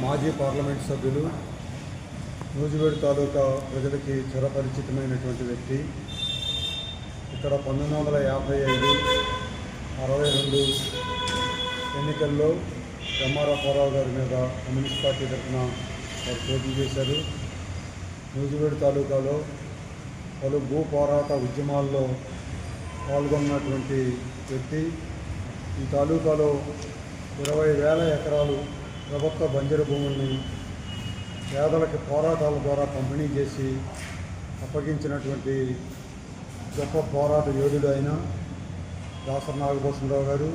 మాజీ పార్లమెంట్ సభ్యులు, నూజివీడు తాలూకా ప్రజలకి చిరపరిచితమైనటువంటి వ్యక్తి. ఇక్కడ 1955, 62 ఎన్నికల్లో ఎంఆర్ అప్పారావు గారి మీద కమ్యూనిస్ట్ పార్టీ తరఫున వారు పోటీ చేశారు. నూజివీడు తాలూకాలో పలు భూ పోరాట ఉద్యమాల్లో పాల్గొన్నటువంటి వ్యక్తి. ఈ తాలూకాలో 20,000 ఎకరాలు ప్రభుత్వ బంజరు భూముల్ని పేదలకి పోరాటాల ద్వారా పంపిణీ చేసి అప్పగించినటువంటి గొప్ప పోరాట యోధుడు ఆయన దాసరి నాగభూషణరావు గారు.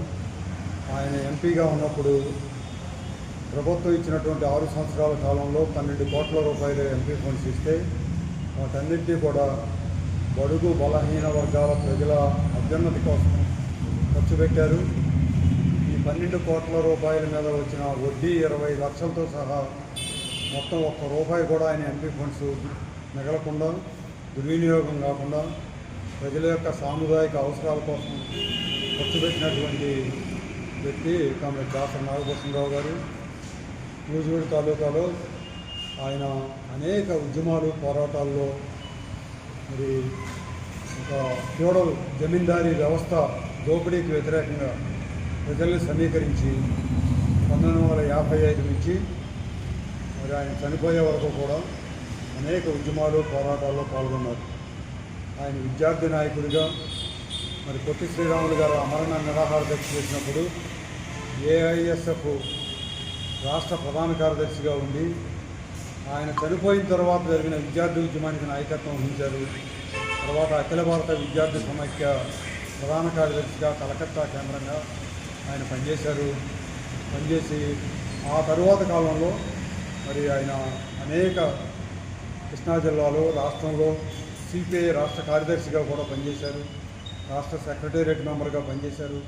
ఆయన ఎంపీగా ఉన్నప్పుడు ప్రభుత్వం ఇచ్చినటువంటి 6 సంవత్సరాల కాలంలో 12 కోట్ల రూపాయలు ఎంపీ ఫండ్స్ ఇస్తే వాటన్నింటినీ కూడా బడుగు బలహీన వర్గాల ప్రజల అభ్యున్నతి కోసం ఖర్చు పెట్టారు. ఈ 12 కోట్ల రూపాయల మీద వచ్చిన వడ్డీ 20 లక్షలతో సహా మొత్తం ₹1 కూడా ఆయన ఎంపీ ఫండ్స్ మిగలకుండా, దుర్వినియోగం కాకుండా ప్రజల యొక్క సాముదాయిక అవసరాల కోసం ఖర్చు పెట్టినటువంటి వ్యక్తి కామ్రేడ్ దాసరి నాగభూషణరావు గారు. నూజివీడు తాలూకాలో ఆయన అనేక ఉద్యమాలు, పోరాటాల్లో మరి ఒక ఫ్యూడల్ జమీందారీ వ్యవస్థ దోపిడీకి వ్యతిరేకంగా ప్రజల్ని సమీకరించి 1955 నుంచి మరి ఆయన చనిపోయే వరకు కూడా అనేక ఉద్యమాలు, పోరాటాల్లో పాల్గొన్నారు. ఆయన విద్యార్థి నాయకుడిగా మరి పొట్టి శ్రీరాములు గారు అమరణ నిరాహార దీక్ష చేసినప్పుడు ఏఐఎస్ఎఫ్ రాష్ట్ర ప్రధాన కార్యదర్శిగా ఉండి ఆయన చనిపోయిన తర్వాత జరిగిన విద్యార్థి ఉద్యమానికి నాయకత్వం వహించారు. తర్వాత అఖిల భారత విద్యార్థి సమైక్య ప్రధాన కార్యదర్శిగా కలకత్తా కేంద్రంగా ఆయన పనిచేసి ఆ తరువాత కాలంలో మరి ఆయన అనేక కృష్ణా జిల్లాలో, రాష్ట్రంలో సిపిఐ రాష్ట్ర కార్యదర్శిగా కూడా పనిచేశారు. రాష్ట్ర సెక్రటేరియట్ మెంబర్గా పనిచేశారు.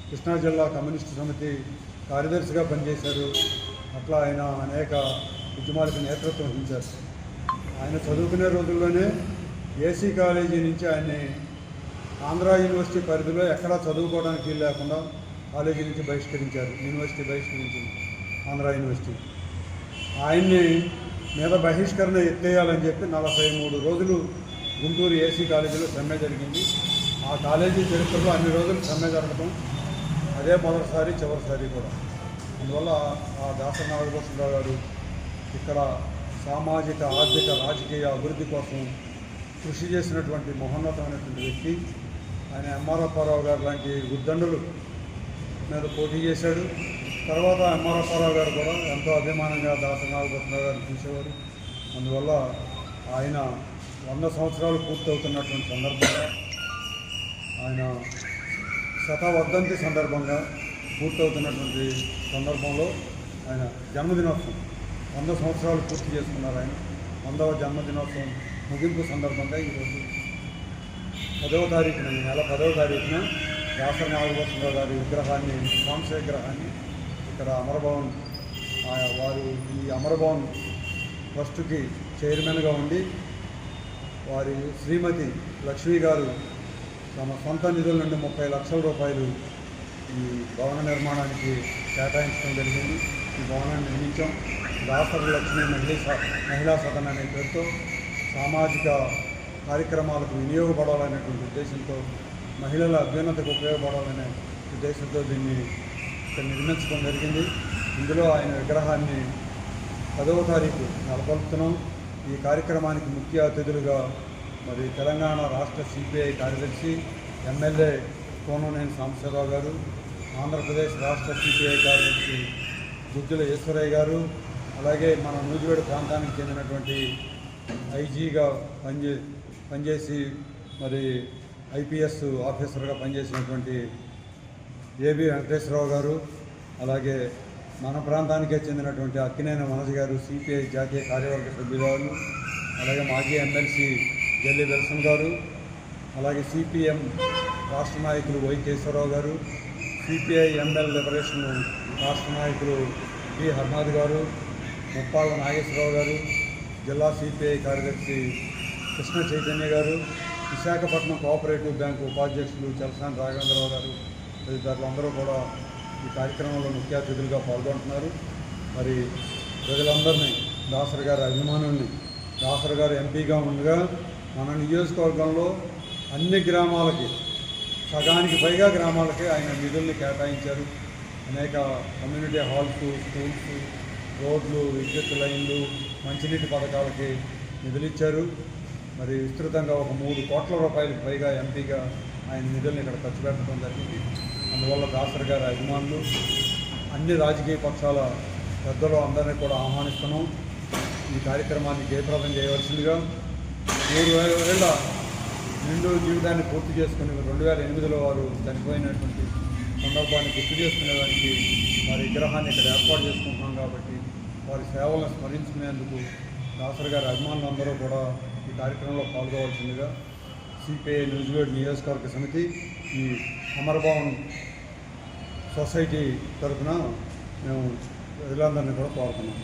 కృష్ణా జిల్లా కమ్యూనిస్టు సమితి కార్యదర్శిగా పనిచేశారు. అట్లా ఆయన అనేక ఉద్యమాలకు నేతృత్వం వహించారు. ఆయన చదువుకునే రోజుల్లోనే ఏసీ కాలేజీ నుంచి ఆయన్ని ఆంధ్ర యూనివర్సిటీ పరిధిలో ఎక్కడా చదువుకోవడానికి వీలు లేకుండా కాలేజీ నుంచి బహిష్కరించారు. యూనివర్సిటీ బహిష్కరించింది ఆంధ్ర యూనివర్సిటీ. ఆయన్ని మీద బహిష్కరణ ఎత్తేయాలని చెప్పి 43 రోజులు గుంటూరు ఏసీ కాలేజీలో సమ్మె జరిగింది. ఆ కాలేజీ చరిత్రలో అన్ని రోజులు సమ్మె జరగడం అదే మొదటిసారి, చివరిసారి కూడా. అందువల్ల ఆ దాసరి నాగభూషణరావు గారు ఇక్కడ సామాజిక, ఆర్థిక, రాజకీయ అభివృద్ధి కోసం కృషి చేసినటువంటి మహోన్నతమైనటువంటి వ్యక్తి. ఆయన ఎంఆర్ అప్పారావు గారు లాంటి ఉద్దండులు మీద పోటీ చేశాడు. తర్వాత ఎంఆర్ అప్పారావు గారు కూడా ఎంతో అభిమానంగా దాసరి నాగభూషణరావు గారిని చూసేవారు. అందువల్ల ఆయన 100 సంవత్సరాలు పూర్తవుతున్నటువంటి సందర్భంగా, ఆయన శతవర్ధంతి సందర్భంగా పూర్తవుతున్నటువంటి సందర్భంలో ఆయన జన్మదినోత్సవం 100 సంవత్సరాలు పూర్తి చేసుకున్నారు. ఆయన 100వ జన్మదినోత్సవం ముగింపు సందర్భంగా ఈరోజు 10వ తారీఖున, ఈ నెల 10వ తారీఖున దాసరి నాగభూషణరావు గారి విగ్రహాన్ని, కాంస్య విగ్రహాన్ని ఇక్కడ అమరభవన్, వారు ఈ అమరభవన్ ట్రస్టుకి చైర్మన్గా ఉండి వారి శ్రీమతి లక్ష్మి గారు తమ సొంత నిధుల నుండి 30 లక్షల రూపాయలు ఈ భవన నిర్మాణానికి కేటాయించడం జరిగింది. ఈ భవనాన్ని నిర్మించాం. దాసరి లక్ష్మి మహిళా సదన్ అనే పేరుతో సామాజిక కార్యక్రమాలకు వినియోగపడాలనేటువంటి ఉద్దేశంతో, మహిళల అభ్యున్నతికి ఉపయోగపడాలనే ఉద్దేశంతో దీన్ని ఇక్కడ నిర్మించడం జరిగింది. ఇందులో ఆయన విగ్రహాన్ని 10వ తారీఖు నెలకొల్పుతున్నాం. ఈ కార్యక్రమానికి ముఖ్య అతిథులుగా మరి తెలంగాణ రాష్ట్ర సిపిఐ కార్యదర్శి, ఎమ్మెల్యే కోననేని సాంబశివరావు గారు, ఆంధ్రప్రదేశ్ రాష్ట్ర సిపిఐ కార్యదర్శి గుజ్జుల ఈశ్వరయ్య గారు, అలాగే మన నూజివీడు ప్రాంతానికి చెందినటువంటి ఐజీగా పనిచేసి మరి ఐపీఎస్ ఆఫీసర్గా పనిచేసినటువంటి ఏబి వెంకటేశ్వరరావు గారు, అలాగే మన ప్రాంతానికే చెందినటువంటి అక్కినేని మనోజ్ గారు, సిపిఐ జాతీయ కార్యవర్గ సభ్యురాలు, అలాగే మాజీ ఎమ్మెల్సీ జల్లి విల్సన్ గారు, అలాగే సిపిఎం రాష్ట్ర నాయకులు వై కేశవరావు గారు, సిపిఐ ఎంఎల్ లిబరేషన్ రాష్ట్ర నాయకులు పి హర్నాథ్ గారు, ముప్పాళ్ళ నాగేశ్వరరావు గారు, జిల్లా సిపిఐ కార్యదర్శి కృష్ణ చైతన్య గారు, విశాఖపట్నం కోఆపరేటివ్ బ్యాంకు ఉపాధ్యక్షులు చలసాని రాఘవేంద్రరావు గారు తదితరులు అందరూ కూడా ఈ కార్యక్రమంలో ముఖ్య అతిథులుగా పాల్గొంటున్నారు. మరి ప్రజలందరినీ, దాసరి గారి అభిమానుల్ని, దాసరి గారు ఎంపీగా ఉండగా మన నియోజకవర్గంలో అన్ని గ్రామాలకి, సగానికి పైగా గ్రామాలకి ఆయన నిధుల్ని కేటాయించారు. అనేక కమ్యూనిటీ హాల్స్, స్కూల్స్, రోడ్లు, విద్యుత్ లైన్లు, మంచినీటి పథకాలకి నిధులు ఇచ్చారు. మరి విస్తృతంగా ఒక 3 కోట్ల రూపాయలకు పైగా ఎంపీగా ఆయన నిధుల్ని ఇక్కడ ఖర్చు పెట్టడం జరిగింది. అందువల్ల దాసరి గారి అభిమానులు, అన్ని రాజకీయ పక్షాల పెద్దలు అందరినీ కూడా ఆహ్వానిస్తున్నాం. ఈ కార్యక్రమాన్ని జయప్రదం చేయవలసిందిగా 3 ఏళ్ల నిండు జీవితాన్ని పూర్తి చేసుకుని 2008లో వారు చనిపోయినటువంటి సందర్భాన్ని గుర్తు చేసుకునేదానికి వారి విగ్రహాన్ని ఇక్కడ ఏర్పాటు చేసుకుంటున్నాం. కాబట్టి వారి సేవలను స్మరించుకునేందుకు దాసరి గారి అభిమానులందరూ కూడా ఈ కార్యక్రమంలో పాల్గొవలసిందిగా సిపిఐ న్యూజివేడ్ నియోజకవర్గ సమితి, ఈ అమరభవన్ సొసైటీ తరఫున మేము ప్రజలందరినీ కూడా కోరుతున్నాం.